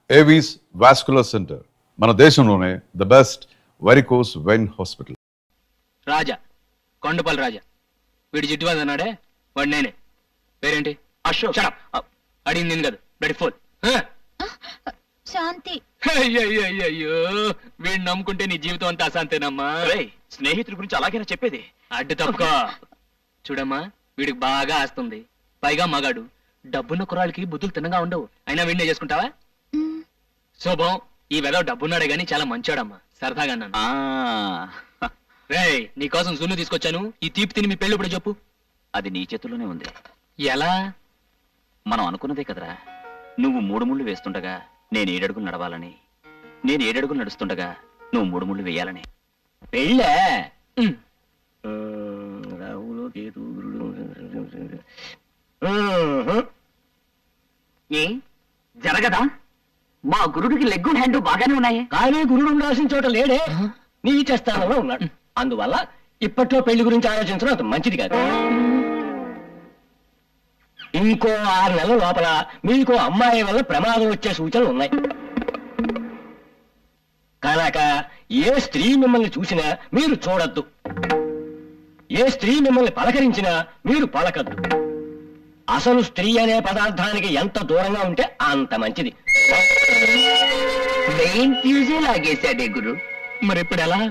Avis vascular centre, మన దేశంలోనే the best varicose vein hospital. Raja, Kondapalli Raja. వీడి జిడ్డువాది అన్నాడే, వాడు నేనే. పేరేంటి? అశోక్. అడిగింది నేను కాదు, బ్లడీ ఫోల్. శాంతి. అయ్యో, వీడిని నమ్ముకుంటే నీ జీవితం అంతా అశాంతేనమ్మా. స్నేహితుడి గురించి అలాగైనా చెప్పేది. అడ్డు తప్పుకో. చూడమ్మా, వీడికి బాగా ఆస్తుంది, పైగా మగాడు. డబ్బున్న కుర్రాళ్ళకి బుద్ధులు తిన్నగా ఉండవు. అయినా వీడినే చేసుకుంటావా? శుభం, ఈ వెదవ డబ్బున్నాడే గాని చాలా మంచోడమ్మా. సరదాగా అన్నాను. రేయ్, నీకోసం సున్ను తీసుకొచ్చాను. ఈ తీపి తిని మీ పెళ్ళి ఇప్పుడు చెప్పు. అది నీ చేతుల్లోనే ఉంది. ఎలా? మనం అనుకున్నదే కదరా. నువ్వు 3 ముళ్ళు వేస్తుండగా నేను 7 అడుగులు నడవాలని, నేను 7 అడుగులు నడుస్తుండగా నువ్వు 3 ముళ్ళు వేయాలని. పెళ్ళే? ఏ జరగదా? మా గురుడికి లెగ్గు హ్యాండ్ బాగానే ఉన్నాయి. కానీ గురుడు ఉండాల్సిన చోట లేడే, నీచ స్థానంలో ఉన్నాడు. అందువల్ల ఇప్పట్లో పెళ్లి గురించి ఆలోచించడం అంత మంచిది కాదు. ఇంకో 6 నెలల లోపల మీకు అమ్మాయి వల్ల ప్రమాదం వచ్చే సూచనలు ఉన్నాయి కనుక ఏ స్త్రీ మిమ్మల్ని చూసినా మీరు చూడొద్దు, ఏ స్త్రీ మిమ్మల్ని పలకరించినా మీరు పలకద్దు. అసలు స్త్రీ అనే పదార్థానికి ఎంత దూరంగా ఉంటే అంత మంచిది. మెయిన్ ఫ్యూజే లాగేశాడే గురు. మరి ఇప్పుడు ఎలా?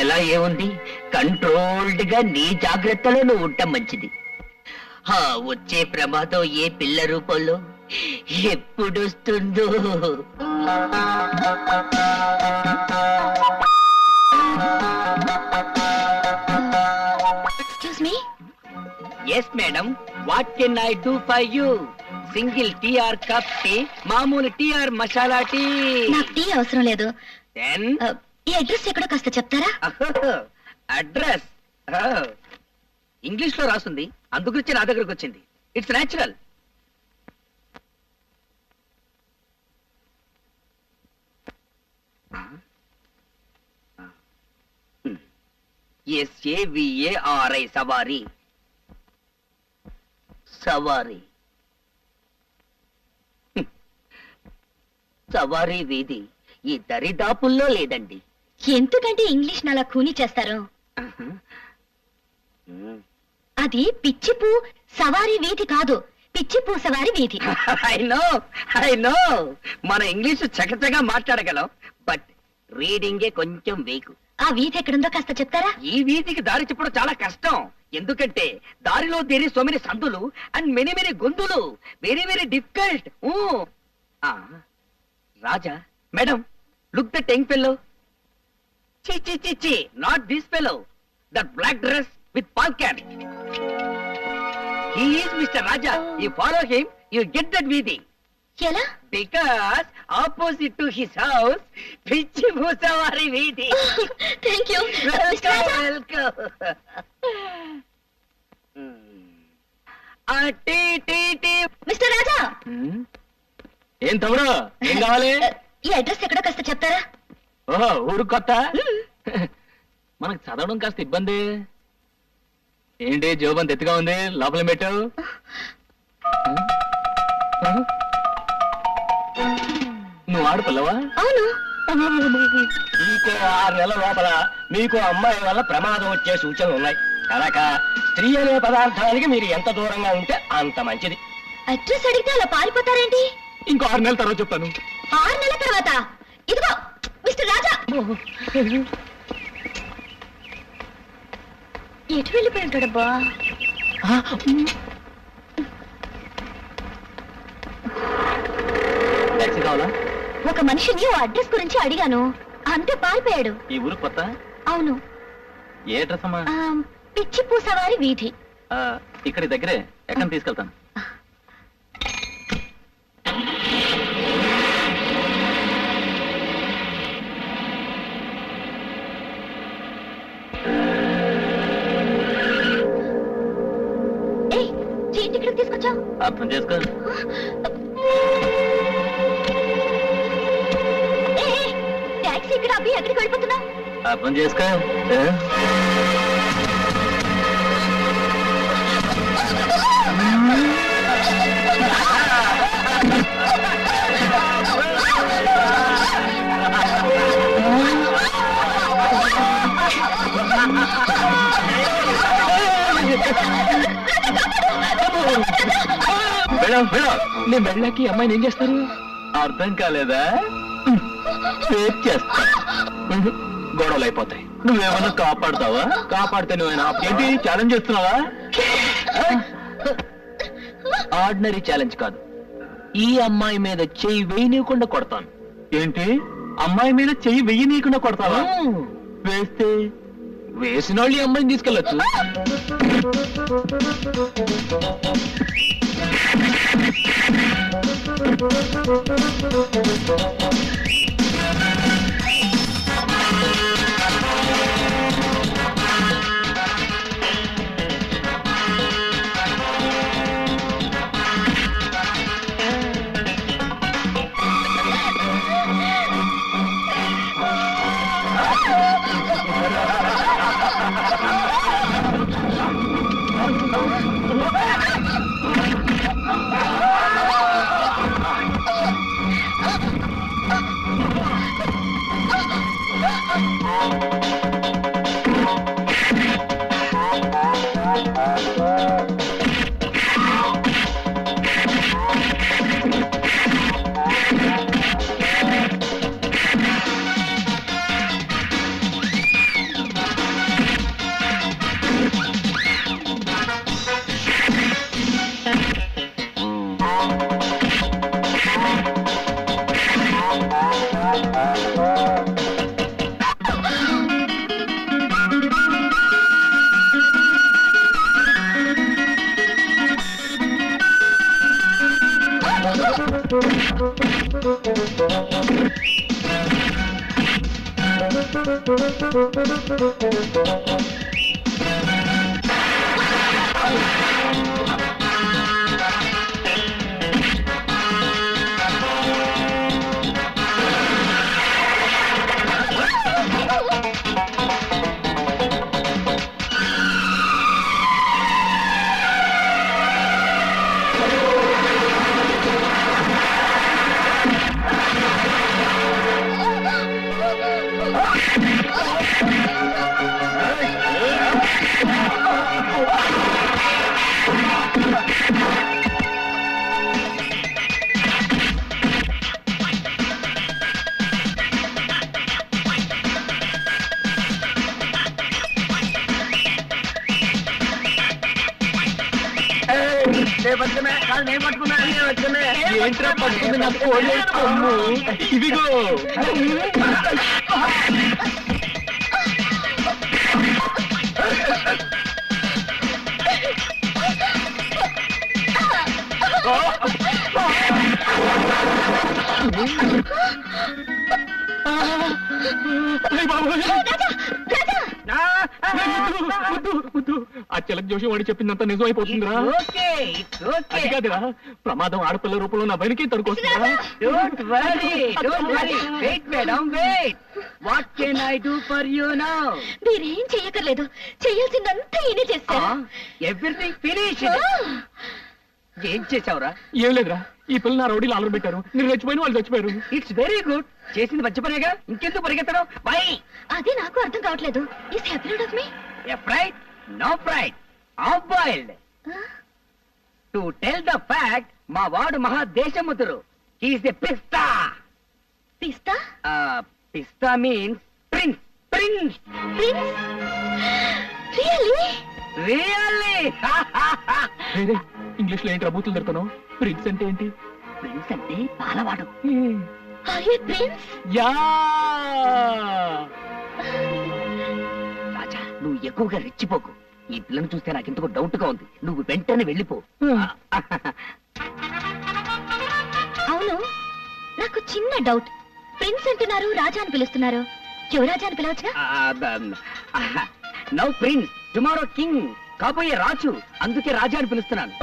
ఎలా ఏముంది, కంట్రోల్డ్ గా నీ జాగ్రత్తలో నువ్వు ఉండటం మంచిది. వచ్చే ప్రమాదం ఏ పిల్ల రూపంలో ఎప్పుడొస్తుందో. Excuse me. Yes madam, what can I do for you? Single tea or cup tea, మామూలు టీ ఆర్ మసాలా టీ? నాకు టీ అవసరం లేదు. దెన్ ఈ అడ్రస్ ఎక్కడో కాస్త చెప్తారా? అడ్రస్ ఇంగ్లీష్ లో రాసుంది, అందుగురించి నా దగ్గరకు వచ్చింది. It's natural. SAVARI సవారీ. సవారీ సవారీ వీధి ఈ దరిదాపుల్లో లేదండి. ఎందుకంటే ఇంగ్లీష్ అలా కూని చేస్తారు? అది పిచ్చిపూ సవారీ వీధి కాదు, పిచ్చిపూ సవారీ వీధి. ఐ నో మన ఇంగ్లీష్ చకచగా మాట్లాడగలం, బట్ రీడింగే కొంచెం వీక్. ఆ వీధి ఎక్కడుందో కాస్త చెప్తారా? ఈ వీధికి దారి చెప్పడం చాలా కష్టం. ఎందుకంటే దారిలో దేరి సో మెనీ సందులు అండ్ మెనీ మెనీ గొంతులు. Very very difficult. Raja madam, look the young fellow. చి not this fellow, that black dress with పాల్కాన్. He is Mister Raja. You follow him, you get that వీధి. ఎలా? Because opposite to his house, పిచ్చి పూసవారి వీధి. Thank you. Welcome. Tea. Mister Raja. ఏం తమ్ముడు, ఏం కావాలి? ఈ అడ్రస్ ఎక్కడో కాస్త చెప్తారా? ఓహో, ఊరు కొత్త. మనకు చదవడం కాస్త ఇబ్బంది. ఏంటి జోబంత ఎత్తుగా ఉంది, లోపల పెట్టావు? నువ్వు ఆడపిల్లవా? అవును. ఇంకో 6 నెలల లోపల మీకు అమ్మాయి వల్ల ప్రమాదం వచ్చే సూచనలు ఉన్నాయి కనుక స్త్రీ అనే పదార్థానికి మీరు ఎంత దూరంగా ఉంటే అంత మంచిది. అడ్రస్ అడిగితే అలా పారిపోతారేంటి? ఇంకో 6 నెలల తర్వాత చెప్తాను. 6 నెలల తర్వాత? ఇదిగో మిస్టర్ రాజా. ఎటు వెళ్ళిపోయి ఉంటాడబ్బా? టాక్సీ కావాలా? ఒక మనిషిని ఓ అడ్రస్ గురించి అడిగాను, అంతే పారిపోయాడు. ఈ ఊరు కొత్త? అవును. ఏ అడ్రస్ అమ్మా? పిచ్చిపూ సవారి వీధి. ఇక్కడి దగ్గరే, ఎక్కడ తీసుకెళ్తాను. ఏంటి ఇక్కడికి తీసుకొచ్చావు? అర్థం చేసుకో. టాక్సీ ఇక్కడ అవి ఎక్కడికి వెళ్ళిపోతున్నావు? అర్థం చేసుకో. నేను వెళ్ళాక ఈ అమ్మాయిని ఏం చేస్తారు? అర్థం కాలేదా? రేప్ చేస్తా. గొడవలు అయిపోతాయి. నువ్వేమన్నా కాపాడుతావా? కాపాడితే నువ్వేనా? ఏంటి ఛాలెంజ్ చేస్తున్నావా? ఆర్డినరీ ఛాలెంజ్ కాదు, ఈ అమ్మాయి మీద చెయ్యి వేయనీయకుండా కొడతాను. ఏంటి అమ్మాయి మీద చెయ్యి వెయ్యనీయకుండా కొడతావా? వేస్తే వేసిన వాళ్ళు ఈ అమ్మాయిని తీసుకెళ్ళొచ్చు. ఏంట్రా పట్టుకుంది నా కోడి కొమ్ము? ఇదిగో ఆ చిలక జోషి వాడి చెప్పిందంతా నిజమైపోతుందిరా. అది కాదురా, ప్రమాదం ఆడపిల్ల రూపంలో నా బయటికి తరుకొస్తుందా? Don't worry. Wait, madam, wait. What can I do for you now? మీరేం చెయ్యక్కర్లేదు, చెయ్యాల్సిందంతా ఈయనే చేశారు. Everything finished. ఏం చేసావురా? ఏం లేదురా, ఈ పిల్ల నా రౌడీలు ఆలర పెట్టారు. నేను చచ్చిపోయిన వాళ్ళు చచ్చిపోయారు. It's very good. చేసింది మంచి పనేగా, ఇంకెందుకు పరిగెత్తడం? బై. అదే నాకు అర్థం కావట్లేదు. Is happy of me? Fried? No fried. Half boiled. To tell the fact, మా వాడు మహా దేశముతురు. He is a pista. పిస్తా? Pista means prince. Prince. Prince? Really? Really? English లో ఏంటి రబూతులు దొరుకుతాను? ప్రిన్స్ అంటే ఏంటి? ప్రిన్స్ అంటే పాలవాడు. Are you prince? Yeah. Raja, నువ్వు ఎక్కువగా రెచ్చిపోకు. ఈ పిల్లను చూస్తే నాకు ఎందుకో డౌట్ గా ఉంది. నువ్వు వెంటనే వెళ్ళిపో. అవును, నాకు చిన్న డౌట్. ప్రిన్స్ అంటున్నారు, రాజా అని పిలుస్తున్నారు. యువరాజా అని పిలవచ్చుగా? Now prince, tomorrow king. కాబోయే రాజు, అందుకే రాజా అని పిలుస్తున్నాను.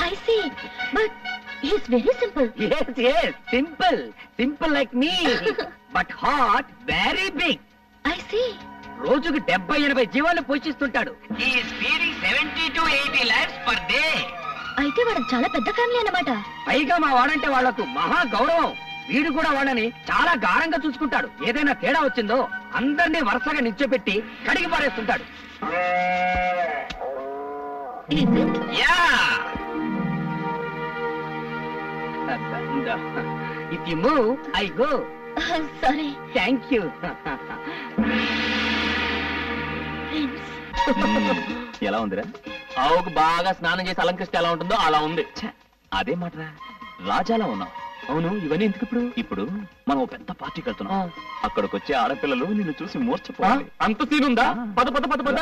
I see, but he is very simple. Yes, simple like me, but heart very big. I see. రోజుకు 70-80 జీవాలు పోషిస్తుంటాడు. He is feeding 70 to 80 lakhs per day. అయితే వాడు చాలా పెద్ద ఫ్యామిలీ అన్నమాట. పైగా మా వాడంటే వాళ్లకు మహా గౌరవం. వీడు కూడా వాళ్ళని చాలా గారంగా చూసుకుంటాడు. ఏదైనా తేడా వచ్చిందో అందరినీ వరుసగా నిల్చోపెట్టి కడిగి పారేస్తుంటాడు. Is it? Yeah. If you move I go. Sorry thank you. ఎలా ఉందిరా? ఆవుకు బాగా స్నానం చేసి అలంకరిస్తే ఎలా ఉంటుందో అలా ఉంది. అదే మాటరా, రాజాలా ఉన్నావు. అవును, ఇవన్నీ ఎందుకు ఇప్పుడు? ఇప్పుడు మనం ఓ పెద్ద పార్టీకి వెళ్తున్నాం. అక్కడికి వచ్చే ఆడపిల్లలు నిన్ను చూసి మూర్చపోవాలి. అంత సీన్ ఉందా? పద పద పద పద.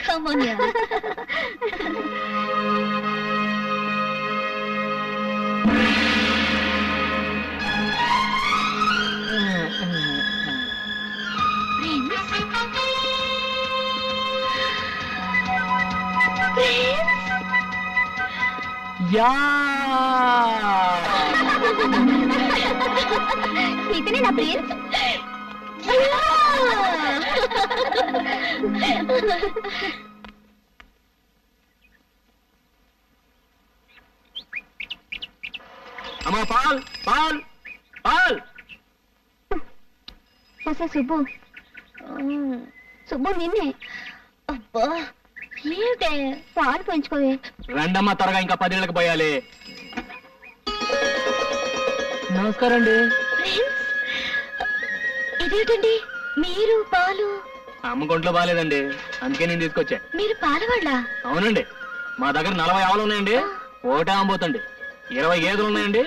Come on, yeah. యా ఇతనే నా ప్రిన్స్. అమ్మా పాల్ పాల్ పాల్. సుబ్బు సుబ్బు నిన్నే. అబ్బా ఏంటే పాలు పెంచుకోవే. రండమ్మా త్వరగా, ఇంకా 10 ఏళ్ళకి పోయాలి. నమస్కారం అండి. ఇదేంటండి మీరు పాలు? అమ్మ కొంట్లో బాగాలేదండి, అందుకే నేను తీసుకొచ్చా. మీరు పాలవాళ్ళ? అవునండి, మా దగ్గర 40 ఆవులు ఉన్నాయండి, ఒకటే అమ్మబోతండి. 20 గేదెలు ఉన్నాయండి,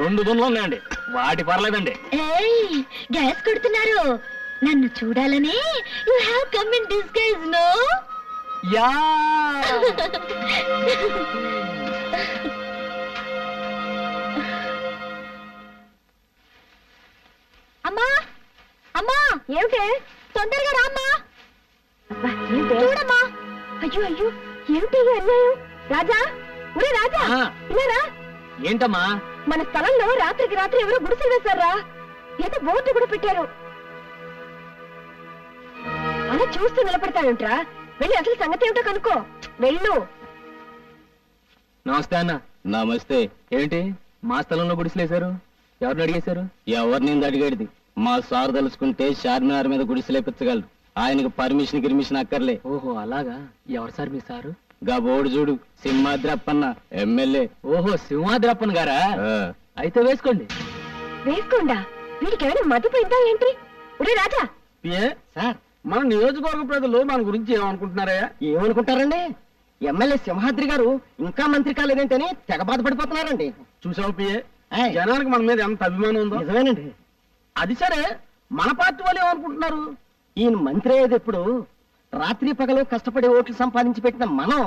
2 దున్నులు ఉన్నాయండి, వాటి పర్లేదండి. ఏయ్ గ్యాస్ కొడుతున్నారు. నన్ను చూడాలని you have come in disguise no? Yeah అమ్మా అమ్మా ఏమిటే? తొందరగా రామ్మా. చూడమ్మా. అయ్యో అయ్యో ఏమిటి అన్యాయం? రాజా, ఒరే రాజా, ఇలా ఏంటమ్మా? మన స్థలంలో రాత్రికి రాత్రి ఎవరో గుడిసెలు వేశారా? ఏదో బోర్డు కూడా పెట్టారు. అలా చూస్తూ నిలబడతావేంట్రా? వెళ్ళి అసలు సంగతి ఏమిటో కనుక్కో. వెళ్ళు. నమస్తే అన్న. నమస్తే. ఏంటి మా స్థలంలో గుడిసెలేశారు? ఎవరిని అడిగేశారు? ఎవరిని అడిగేది? మా సార్ తలుచుకుంటే చార్మినార్ మీద గుడిసెలేపించగలరు. ఆయనకు పర్మిషన్ గిర్మిషన్ అక్కర్లే. ఓహో అలాగా. ఎవరు సార్ మీ సారు? గా బోర్డు చూడు, సింహాద్రప్పన్న ఎమ్మెల్యే. ఓహో సింహాద్రప్పన్ గారా? అయితే వేసుకోండి. వేసుకోండా? వీడికి ఏమైనా మతిపోయిందా ఏంటి? ఒరే రాజా. సార్, మన నియోజకవర్గ ప్రజలు మన గురించి ఏమనుకుంటున్నారయ్యా? ఏమనుకుంటారండి? ఎమ్మెల్యే సింహాద్రి గారు ఇంకా మంత్రి కాలేదేంటని తెగ బాధపడిపోతున్నారండి. చూసావు పిఏ, జనానికి మన మీద ఎంత అభిమానం ఉందో. నిజమేనండి. అది సరే, మన పార్టీ వాళ్ళు ఏమనుకుంటున్నారు? ఈయన మంత్రి అయ్యేది ఎప్పుడు? రాత్రి పగలు కష్టపడి ఓట్లు సంపాదించి పెట్టిన మనం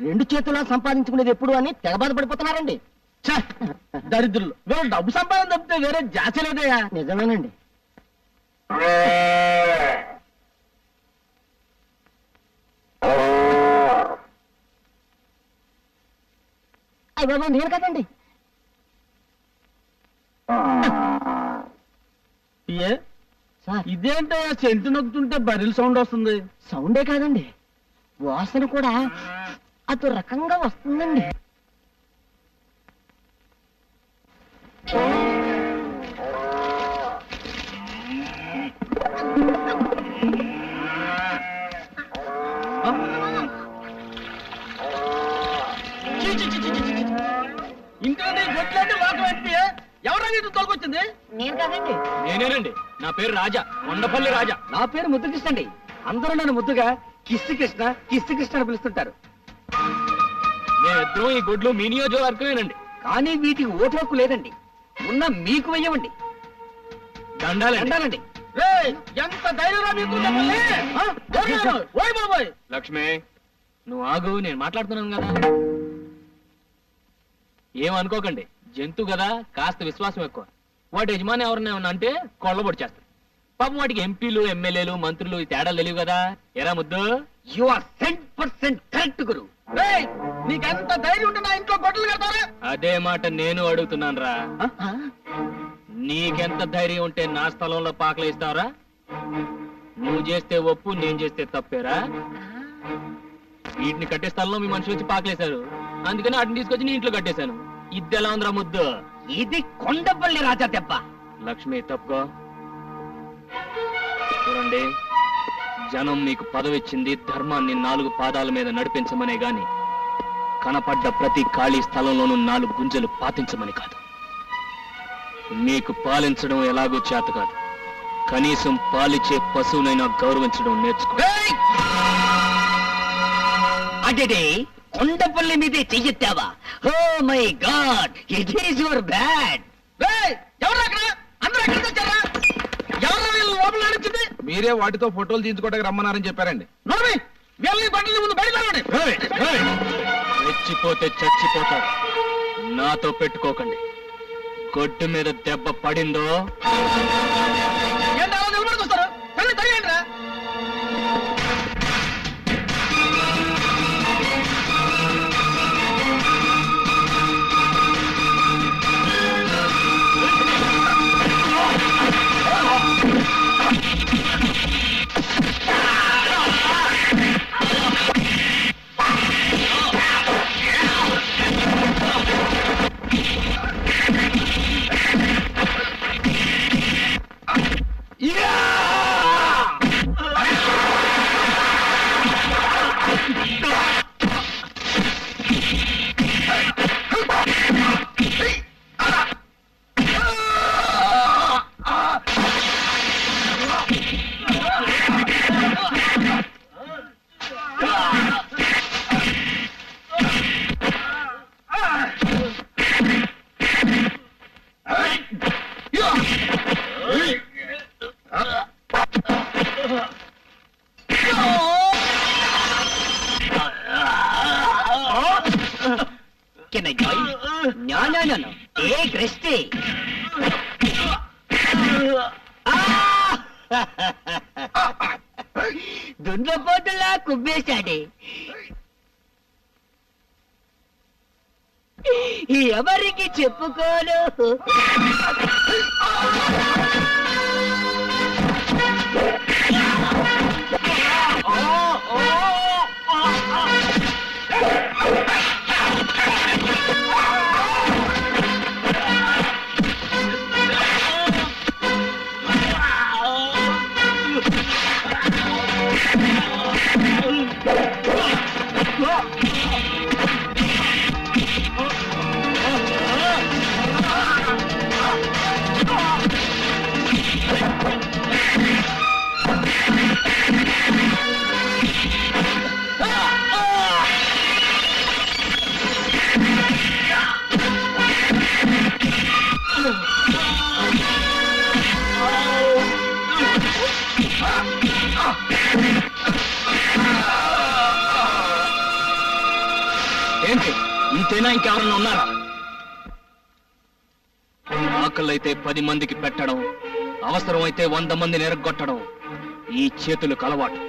2 చేతులా సంపాదించుకునేది ఎప్పుడు అని తెగ బాధపడిపోతున్నారండి. ఛ, దరిద్రులు. వీళ్ళు డబ్బు సంపాదన తప్పితే వేరే జాస లేదయ్యా. నిజమేనండి. అయ్య బాబా, నేను కదండి. పిఏ, సార్, ఇదేంటయ్యా సెంటు నొక్కుతుంటే బరిల్ సౌండ్ వస్తుంది? సౌండే కాదండి, వాసన కూడా అదో రకంగా వస్తుందండి. ఇంట్లో గొడ్లంటే లోకం ఏంటి? ఎవరా నీకు తోలుకొచ్చింది? నేను కాదండి. నేనేనండి. నా పేరు రాజా, కొండపల్లి రాజా. నా పేరు ముద్దుకృష్ణ అండి. అందరూ నన్ను ముద్దుగా కిస్సి కృష్ణ కిస్సి కృష్ణ అని పిలుస్తుంటారు. మేమిద్దరం ఈ గుడ్లు మీ నియోజకవర్గమేనండి. కానీ వీటికి ఓటు హక్కు లేదండి. ఉన్న మీకు వెయ్యవండి. దండాలండి. అంటానండి. రేయ్, ఎంత ధైర్యం మీకు చెప్పండి? ఆ? ఓయ్ బాబోయ్. లక్ష్మి, నువ్వు ఆగు, నేను మాట్లాడుతున్నాను కదా. ఏమనుకోకండి, జంతు కదా, కాస్త విశ్వాసం ఎక్కువ. వాటి యజమాని ఎవరన్నా ఏమన్నా అంటే కొళ్ళబొడి చేస్తారు. పాపం వాటికి ఎంపీలు ఎమ్మెల్యేలు మంత్రులు ఈ తేడాలు తెలియవు కదా. ఎరా ముద్దు? యు ఆర్ 100% కరెక్ట్ గురు. రేయ్, నీకెంత ధైర్యం ఉంటే నా ఇంట్లో గొడ్డలు కడతారా? అదే మాట నేను అడుగుతున్నాను రా. నీకెంత ధైర్యం ఉంటే నా స్థలంలో పాకలు ఇస్తావరా? నువ్వు చేస్తే ఒప్పు, నేను చేస్తే తప్పేరా? వీటిని కట్టే స్థలంలో మీ మనుషులు వచ్చి పాకలేశారు, అందుకని వాటిని తీసుకొచ్చి నీ ఇంట్లో కట్టేశాను. ఇది ఎలా ఉందిరా ముద్దు? ఇది కొండపల్లి రాజా దెబ్బ. లక్ష్మి తప్పుకో. చూడండి, జనం మీకు పదవిచ్చింది ధర్మాన్ని 4 పాదాల మీద నడిపించమనే గాని కనపడ్డ ప్రతి ఖాళీ స్థలంలోనూ 4 గుంజలు పాతించమని కాదు. మీకు పాలించడం ఎలాగో చేత కాదు, కనీసం పాలిచ్చే పశువునైనా గౌరవించడం నేర్చుకో. అడే కొండపల్లి మీదే చెయ్యెత్తావా? Oh my God, it is your bad. మీరే వాటితో ఫోటోలు తీయించుకోవడానికి రమ్మన్నారని చెప్పారండి. రెచ్చిపోతే చచ్చిపోతారు. నాతో పెట్టుకోకండి. గొడ్డు మీద దెబ్బ పడిందో Can I join? No. Take rest. దున్నపోతులా కుమ్మేశాడే. ఎవరికి చెప్పుకోను. ఏంటి ఇంతేనా? ఇంకెవరన్నా ఉన్నారా? ఆకలైతే 10 మందికి పెట్టడం, అవసరమైతే 100 మందిని ఎరగొట్టడం ఈ చేతులకు అలవాటు.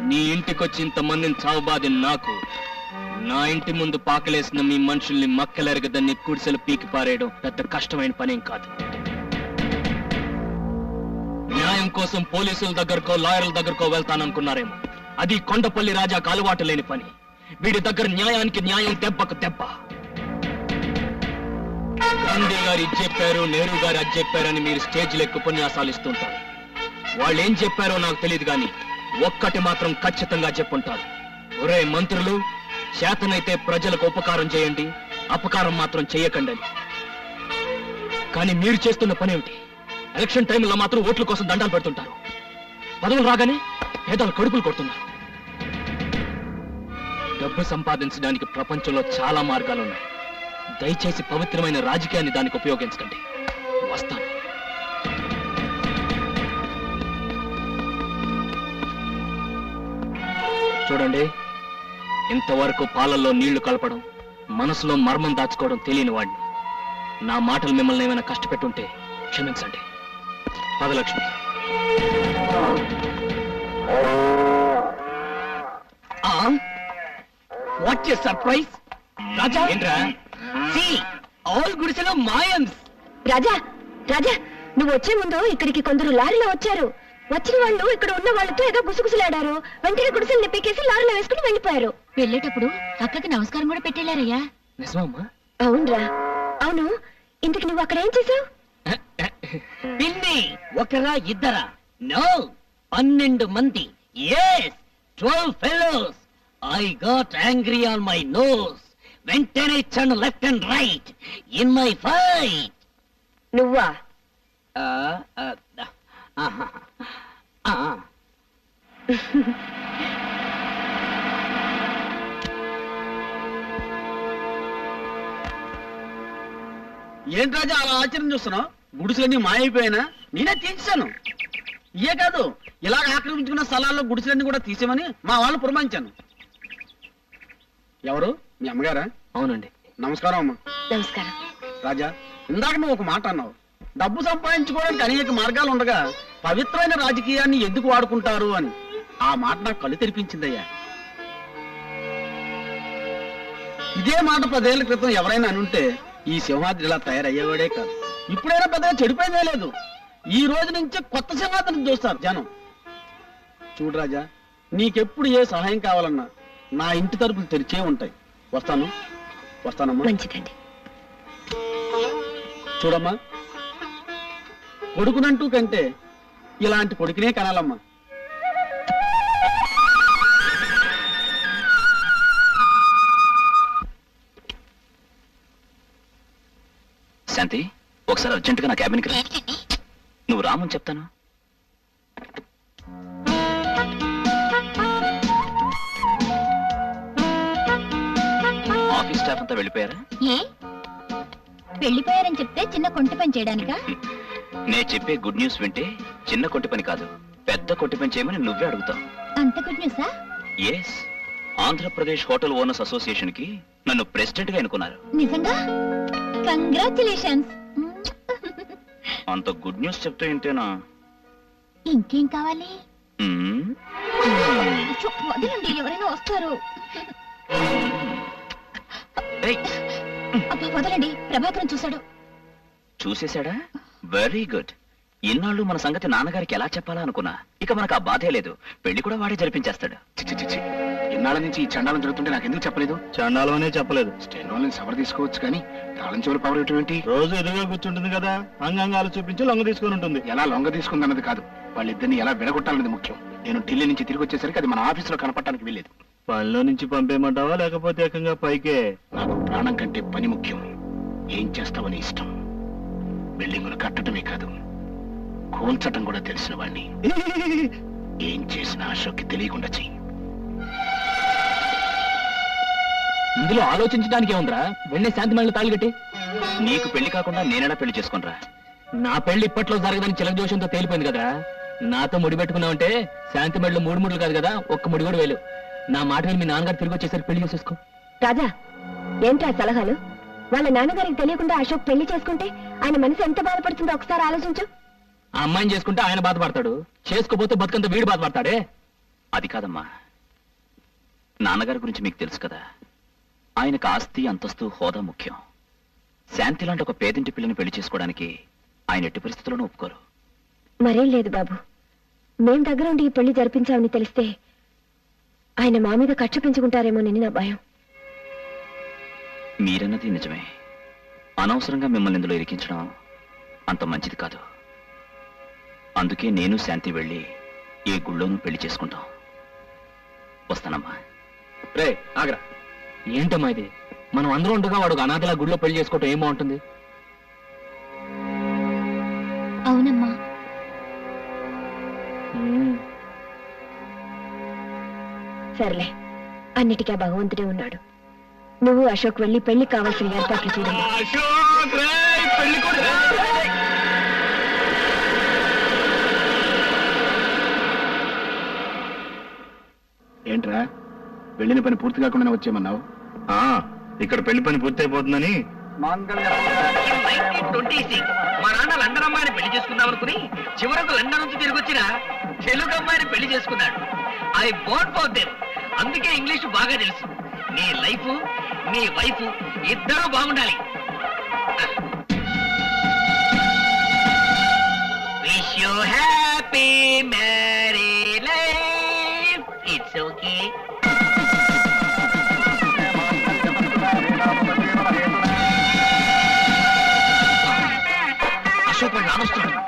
నీ ఇంటికొచ్చి ఇంతమందిని చావుబాది నాకు, నా ఇంటి ముందు పాకలేసిన మీ మనుషుల్ని మక్కలెరగదని కుడిసెలు పీకి పారేయడం పెద్ద కష్టమైన పనేం కాదు. న్యాయం కోసం పోలీసుల దగ్గరకో లాయర్ల దగ్గరకో వెళ్తాననుకున్నారేమో. అది కొండపల్లి రాజాకు అలవాటు లేని పని. వీడి దగ్గర న్యాయానికి న్యాయం, దెబ్బకు దెబ్బ. గాంధీ గారు ఇది చెప్పారు, నెహ్రూ గారు అది చెప్పారని మీరు స్టేజ్ లెక్క ఉపన్యాసాలు ఇస్తుంటారు. వాళ్ళు ఏం చెప్పారో నాకు తెలియదు కానీ ఒక్కటి మాత్రం ఖచ్చితంగా చెప్పుంటారు. ఒరే మంత్రులు, చేతనైతే ప్రజలకు ఉపకారం చేయండి, అపకారం మాత్రం చెయ్యకండి అని. కానీ మీరు చేస్తున్న పనేమిటి? ఎలక్షన్ టైంలో మాత్రం ఓట్ల కోసం దండాలు పెడుతుంటారు. పదవులు రాగానే పేదల కడుపులు కొడుతున్నారు. డబ్బు సంపాదించడానికి ప్రపంచంలో చాలా మార్గాలున్నాయి. దయచేసి పవిత్రమైన రాజకీయాన్ని దానికి ఉపయోగించకండి. వస్తాను. చూడండి, ఇంతవరకు పాలల్లో నీళ్లు కలపడం, మనసులో మర్మం దాచుకోవడం తెలియని వాడిని. నా మాటలు మిమ్మల్ని ఏమైనా కష్టపెట్టుంటే క్షమించండి. పదలక్ష్మి. What a surprise. రాజా, ఏంట్రా? See, all గుడిసెలో మాయమ్స్. రాజా, నువ్వు వచ్చే ముందు ఇక్కడికి కొందరు లారీలో వచ్చారు. వచ్చిన వాళ్ళు ఇక్కడ ఉన్న వాళ్ళతో ఏదో గుసగుసలాడారు. వెంటనే గుడిసెల్ని పీకేసి లారీలో వేసుకుని వెళ్ళిపోయారు. వెళ్ళేటప్పుడు అక్కకి నమస్కారం కూడా పెట్టేళ్లారయ్యా. నిజమమ్మా? అవునరా. అవును, ఇంతకు నువ్వు అక్కడ ఏం చేసావు? పిన్ని, ఒకరా ఇద్దరా? నో, 12 మంది. Yes, 12 fellows. I got angry on my nose. వెంటనే ఇచ్చాను left and right in my fight. నువ్వా? ఏంటి రాజా అలా ఆశ్చర్యం చూస్తున్నావు? గుడిసెలన్నీ మాయైపోయినా నేనే తీర్చాను. ఇయే కాదు, ఇలాగ ఆక్రమించుకున్న స్థలాల్లో గుడిసెలన్నీ కూడా తీసేమని మా వాళ్ళు పురమాయించాను. ఎవరు? మీ అమ్మగారా? అవునండి. నమస్కారం అమ్మా. నమస్కారం. రాజా, ఇందాక నువ్వు ఒక మాట అన్నావు, డబ్బు సంపాదించుకోవడానికి అనేక మార్గాలు ఉండగా పవిత్రమైన రాజకీయాన్ని ఎందుకు వాడుకుంటారు అని. ఆ మాట నాకు కళ్ళు తెరిపించిందయ్యా. ఇదే మాట 10 ఏళ్ల క్రితం ఎవరైనా అనుంటే ఈ సింహాద్రి ఇలా తయారయ్యేవాడే కాదు. ఇప్పుడైనా పెద్దగా చెడిపోయిందే లేదు. ఈ రోజు నుంచి కొత్త సింహాద్రిని చూస్తారు జనం. చూడు రాజా, నీకెప్పుడు ఏ సహాయం కావాలన్నా నా ఇంటి తలుపులు తెరిచే ఉంటాయి. వస్తానమ్మా. మంచిదండి. చూడమ్మా, కొడుకునంటూ కంటే ఇలాంటి కొడుకునే కనాలమ్మా. శాంతి, ఒకసారి అర్జెంటుగా నా క్యాబిన్కి రా. నువ్వు రామని చెప్తాను. ఆఫీస్ స్టాఫ్ అంతా వెళ్ళిపోయారా? ఏ వెళ్ళిపోయారని చెప్తే చిన్న కొంటి పని చేయడానికా? నేను చెప్పే గుడ్ న్యూస్ వింటే చిన్న కొట్టి పని కాదు, పెద్ద కొట్టి పని చేయమని నువ్వే అడుగుతావు. అంత గుడ్ న్యూసా? Yes, Andhra Pradesh hotel owners association కి నన్ను ప్రెసిడెంట్ గా ఎన్నుకున్నారు. నిజంగా? కంగ్రాచులేషన్స్. అంత గుడ్ న్యూస్ చెప్తూ ఏంటేనా? ఇంకేం కావాలి? మ్మ్. వదలండి, ఎవరైనా వస్తారు. ఏయ్, అబ్బా వదలండి, ప్రభాకరం చూశాడు. చూసేశాడా? Very good. ఇన్నాళ్ళు మన సంగతి నాన్నగారికి ఎలా చెప్పాలా అనుకున్నా. ఇక మనకు ఆ బాధే లేదు. పెళ్లి కూడా వాడే జరిపించేస్తాడు. ఇన్నాళ్ళ నుంచి ఈ చండాలం జరుగుతుంటే నాకు ఎందుకు చెప్పలేదు? చండాలనే చెప్పలేదు. స్టెనోల్ని సవర్ తీసుకోవచ్చు కానీ తాళం చెవులు పవర్ ఇవ్వటం ఏంటి? రోజు ఎదురుగా కూర్చుంటుంది కదా, అంగాంగాలు చూపించి లొంగ తీసుకుని ఉంటుంది. ఎలా లొంగ తీసుకుందన్నది కాదు, వాళ్ళిద్దరిని ఎలా విడగొట్టాలన్నది ముఖ్యం. నేను ఢిల్లీ నుంచి తిరిగి వచ్చేసరికి అది మన ఆఫీసులో కనపడటానికి వెళ్ళేది. పనిలో నుంచి పంపేయమంటావా లేకపోతే ఏకంగా పైకే? నాకు ప్రాణం కంటే పని ముఖ్యం. ఏం చేస్తావని ఇష్టం. బిల్డింగులు కట్టడమే కాదు, కూల్చటం కూడా తెలిసిన వాణ్ణి. ఏం చేసినా అశోక్కి తెలియకుండా చెయ్యి. ఇందులో ఆలోచించడానికి ఏముందిరా? వెంటనే శాంతి మళ్ళీ తాళిగట్టి. నీకు పెళ్లి కాకుండా నేనేనా పెళ్లి చేసుకునిరా? నా పెళ్లి ఇప్పట్లో జరగదని చిలక జోషంతో తేలిపోయింది కదరా. నాతో ముడి పెట్టుకున్నావంటే శాంతి మెడలో 3 ముడులు కాదు కదా, 1 ముడి కూడా వేలు. నా మాట విని మీ నాన్నగారు తిరిగి వచ్చేసరికి పెళ్లి చేసేసుకో. రాజా, ఏంటి ఆ సలహాలు? వాళ్ళ నాన్నగారికి తెలియకుండా అశోక్ పెళ్లి చేసుకుంటే ఆయన మనసు ఎంత బాధపడుతుందో ఒకసారి ఆలోచించు. ఆ అమ్మాయిని చేసుకుంటే ఆయన బాధపడతాడు, చేసుకోపోతే బతుకంతా వీడు బాధపడతాడే. అది కాదమ్మా, నాన్నగారి గురించి మీకు తెలుసు కదా. ఆయనకు ఆస్తి, అంతస్తు, హోదా ముఖ్యం. శాంతి లాంటి ఒక పేదింటి పిల్లని పెళ్లి చేసుకోవడానికి ఆయన ఎట్టి పరిస్థితుల్లోనూ ఒప్పుకోరు. మరేం లేదు బాబు, మేం దగ్గరుండి ఈ పెళ్లి జరిపించామని తెలిస్తే ఆయన మా మీద కక్ష పెంచుకుంటారేమోనని నా భయం. మీరన్నది నిజమే. అనవసరంగా మిమ్మల్ని ఇందులో ఇరికించడం అంత మంచిది కాదు. అందుకే నేను శాంతి వెళ్ళి ఏ గుళ్ళోనూ పెళ్లి చేసుకుంటాం. వస్తానమ్మా. రే ఆగ్రా, ఏంటమ్మా ఇది? మనం అందరూ ఉండగా వాడు అనాథలా గుడిలో పెళ్లి చేసుకోవటం ఏం బాగుంటుంది? అవునమ్మా. సర్లే, అన్నిటికీ భగవంతుడే ఉన్నాడు. నువ్వు అశోక్ వెళ్ళి పెళ్లి కావాల్సిన ఏర్పాట్లు చూడండి. ఏంట్రా, వెళ్ళిన పని పూర్తి కాకుండా వచ్చేయమన్నావు? ఇక్కడ పెళ్లి పని పూర్తయిపోతుందని. 1926 మా నాన్న లండన్ అమ్మాయిని పెళ్లి చేసుకుందాం అనుకుని చివరకు లండన్ నుంచి తిరిగి వచ్చిన తెలుగు అమ్మాయిని పెళ్లి చేసుకున్నాడు. I born for them. అందుకే ఇంగ్లీష్ బాగా తెలుసు. నీ లైఫ్, నీ వైఫ్ ఇద్దరూ బాగుండాలి. Wish you happy marry life. It's okay. Ashok నానొస్తున్నాడు.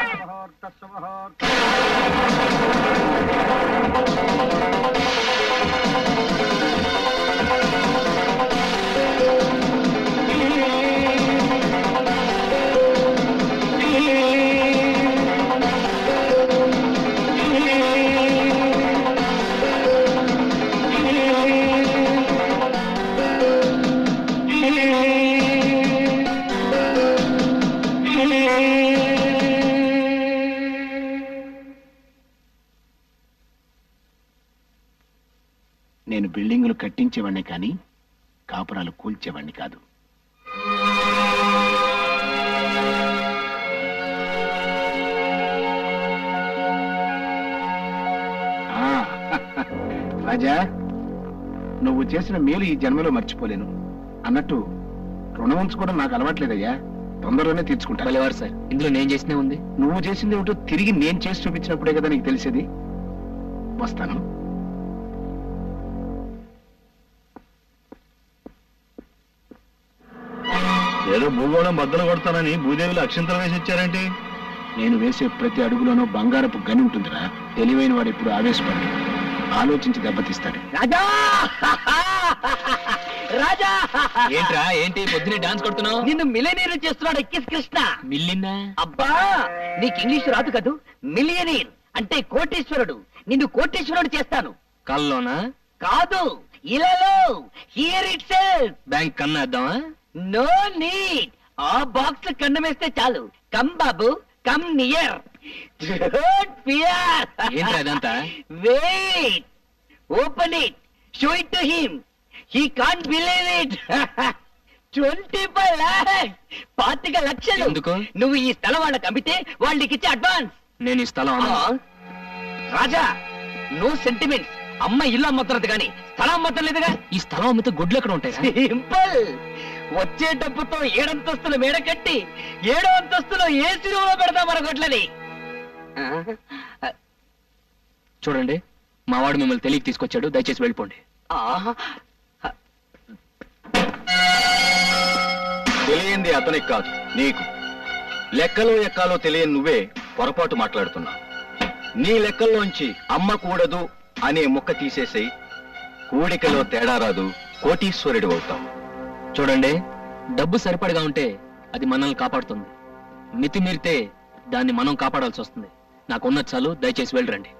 బిల్డింగులు కట్టించేవాడిని కానీ కాపురాలు కూల్చేవాడిని కాదు. ఆ, రాజా, నువ్వు చేసిన మేలు ఈ జన్మలో మర్చిపోలేను. అన్నట్టు రుణం ఉంచుకోవడం నాకు అలవాట్లేదయ్యా. తొందరలోనే తీర్చుకుంటా. భలేవారు సార్, ఇందులో నేను చేసినే ఉంది. నువ్వు చేసింది ఏమిటో తిరిగి నేను చేసి చూపించినప్పుడే కదా నీకు తెలిసేది. వస్తాను. ఏదో భూగోళం బద్దలు కొడతానని భూదేవిలో అక్షంతలు వేసి ఇచ్చారేంటి? నేను వేసే ప్రతి అడుగులోనూ బంగారపు గని ఉంటుందిరా. తెలివైన వాడు ఎప్పుడు ఆవేశపడి ఆలోచించి దెబ్బతీస్తాడు. రాజా రాజా ఏంట్రా, ఏంటి పొద్దునే డాన్స్ కొడుతున్నావు? నిన్ను మిలియనీర్ చేస్తున్నాడు ఎక్కిస్ కృష్ణ. మిల్లిందా? అబ్బా, నీకు ఇంగ్లీష్ రాదు కదూ. మిలియనీర్ అంటే కోటీశ్వరుడు. నిన్ను కోటీశ్వరుడు చేస్తాను. కల్లోనా? కాదు, ఇలాలో. Here itself. బ్యాంక్ కన్నా వేద్దామా? No need. ఆ బాక్స్ కన్నం వేస్తే చాలు. కమ్ బాబు, కమ్ నియర్. Don't fear. ఏంట్రా ఇదంతా? Wait, open it, show it to him. He can't believe it. 25 lakhs, 25 లక్షలు. ఎందుకు? నువ్వు ఈ స్థలం వాళ్ళకి అమ్మితే వాళ్ళకి ఇచ్చే అడ్వాన్స్. నేను ఈ స్థలం అమ్మను. రాజా, నో సెంటిమెంట్స్. అమ్మ ఇల్లు అమ్మతున్నది కానీ స్థలం అమ్మతం లేదుగా. ఈ స్థలం అమ్మితే గుడ్లు ఎక్కడ ఉంటాయి? సింపుల్. వచ్చే డబ్బుతో 7 అంతస్తులు మేడ కట్టి 7వ అంతస్తులో ఏసీ రూమ్ లో పెడతాం మన గొడ్లని. చూడండి, మా వాడు మిమ్మల్ని తెలియక తీసుకొచ్చాడు, దయచేసి వెళ్ళిపోండి. తెలియంది అతనికి కాదు, నీకు. లెక్కలో ఎక్కాలో తెలియని నువ్వే పొరపాటు మాట్లాడుతున్నావు. నీ లెక్కల్లోంచి అమ్మ కూడదు అనే ముక్క తీసేసి కూడికలో తేడా రాదు, కోటీశ్వరుడు అవుతావు. చూడండి, డబ్బు సరిపడగా ఉంటే అది మనల్ని కాపాడుతుంది. మితిమీరితే దాన్ని మనం కాపాడాల్సి వస్తుంది. నాకున్న చాలు, దయచేసి వెళ్ళరండి.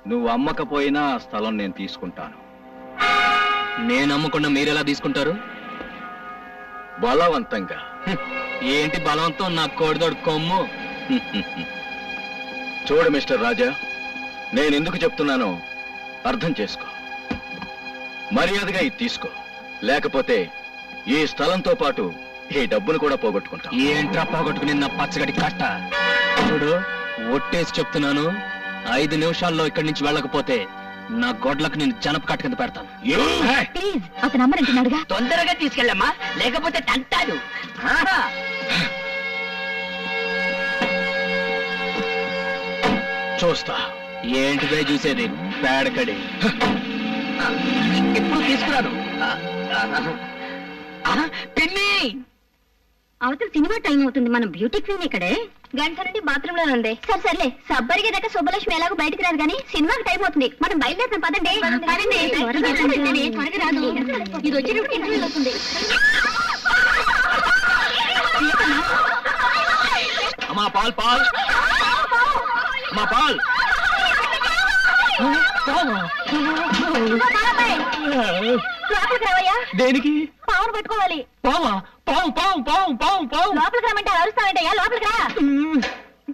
నువ్వు అమ్మకపోయినా ఆ స్థలం నేను తీసుకుంటాను. నేను అమ్మకుండా మీరెలా తీసుకుంటారు? బలవంతంగా. ఏంటి బలవంతం? నా కోడిదోడు కొమ్ము. చూడు మిస్టర్ రాజా, నేను ఎందుకు చెప్తున్నానో అర్థం చేసుకో. మర్యాదగా ఇది తీసుకో, లేకపోతే ఈ స్థలంతో పాటు ఈ డబ్బును కూడా పోగొట్టుకుంటా. ఏంట్రా పోగొట్టుకుని నా పచ్చగడి కట్ట? చూడు, ఒట్టేసి చెప్తున్నాను, 5 నిమిషాల్లో ఇక్కడి నుంచి వెళ్ళకపోతే నా గొడ్లకు నేను జనప కట్ట కింద పెడతాను. ప్లీజ్, అతను అమ్మనంటున్నాడుగా. తొందరగా తీసుకెళ్ళమ్మా, లేకపోతే తంటాడు. చూస్తా. ఏంటిదే చూసేది? పేడకడి. ఎప్పుడు తీసుకురాను. పిన్ని, అవతల సినిమా టైం అవుతుంది. మనం బ్యూటీ క్వీన్ ఇక్కడే. గంట నుండి బాత్రూమ్ లో ఉంది. సర్లే, సబ్బరిగే దాకా శుభలక్ష్మి ఎలాగో బయటకు రాదు కానీ సినిమాకి టైం అవుతుంది. మనం బయలుదేరుతాం. పదండి. త్వరగా రాదు. ఇది వచ్చేటప్పుడు ఇంటర్వ్యూ అవుతుంది. అమ్మా పాల్, పాల్, అమ్మా పాల్. లోపలికి రావయ్యా. దేనికి? పావును పట్టుకోవాలి. పావా? పావు పావు పావు పావు పావు. లోపలికి రమ్మంటే అరుస్తావేంటయ్యా? లోపలికి రా.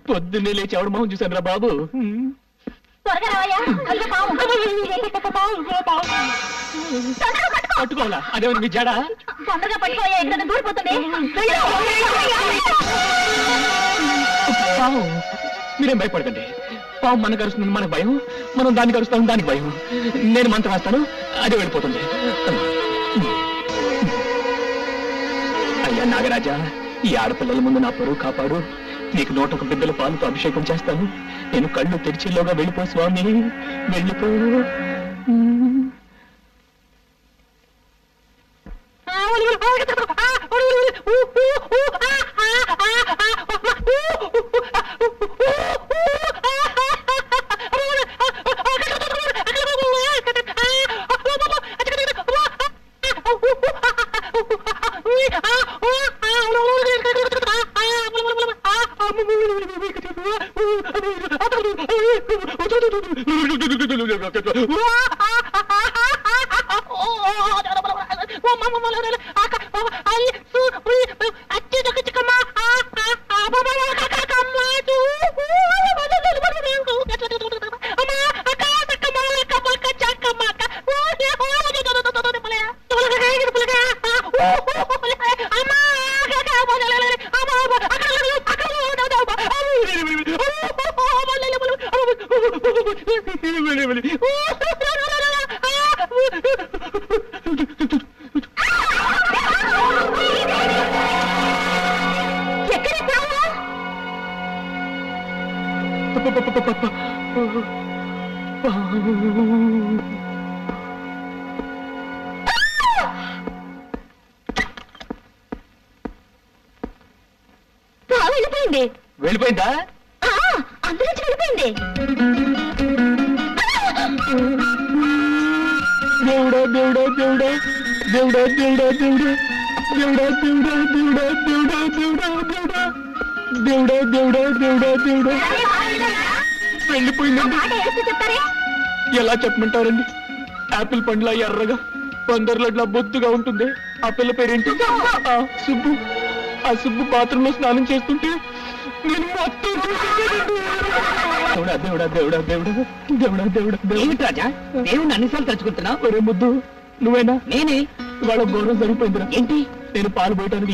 పొద్దున్నే లేచి ఎవడు మొహం చూశాను రా బాబు. త్వరగా రావయ్యా. అదిగో పావు. తొందరగా పట్టుకో. పట్టుకోవాలా? అదేమన్నా మీ జడ? తొందరగా పట్టుకోవయ్యా, ఇక్కడ దూరిపోతుంది. పావు. మీరేం భయపడకండి. పావు మనకు అరుస్తుంది, మనకు భయం. మనం దానికి అరుస్తాం, దానికి భయం. నేను మంత్రం వేస్తాను, అదే వెళ్ళిపోతుంది. అయ్యా నాగరాజా, ఈ ఆడపిల్లల ముందు నా పరువు కాపాడు. నీకు 101 బిడ్డల పాలతో అభిషేకం చేస్తాను. నేను కళ్ళు తెరిచేలోగా వెళ్ళిపో స్వామి, వెళ్ళిపో. వెళ్ళిపోయింది. వెళ్ళిపోయిందా? ఆ, అందులోంచి వెళ్ళిపోయింది. దేవుడా దేవుడా దేవుడా దేవుడా దేవుడా దేవుడా దేవుడా దేవుడా దేవుడా దేవుడా దేవుడా దేవుడా దేవుడా దేవుడా దేవుడా దేవుడా వెళ్ళిపోయిందండి. మాట వేస్తే చెప్తారే. ఎలా చెప్పమంటారండి? యాపిల్ పండ్ల ఎర్రగా పందర్లట్లా బొత్తుగా ఉంటుంది. ఆ పిల్ల పేరేంటి? ఆ, సుబ్బు. ఆ సుబ్బు బాత్రూంలో స్నానం చేస్తుంటే నేను మొత్తం చూసేసానండి. దేవుడా దేవుడా దేవుడా దేవుడా దేవుడా దేవుడా దేవుడా. ఏమిటి రాజా దేవుణ్ణి అన్నిసార్లు తలుచుకుంటున్నావు? ఒరే ముద్దు, నువ్వేనా? నేనే. ఇవాళ గౌరవం సరిపోయిందిరా. ఏంటి? నేను పాలు పోయటానికి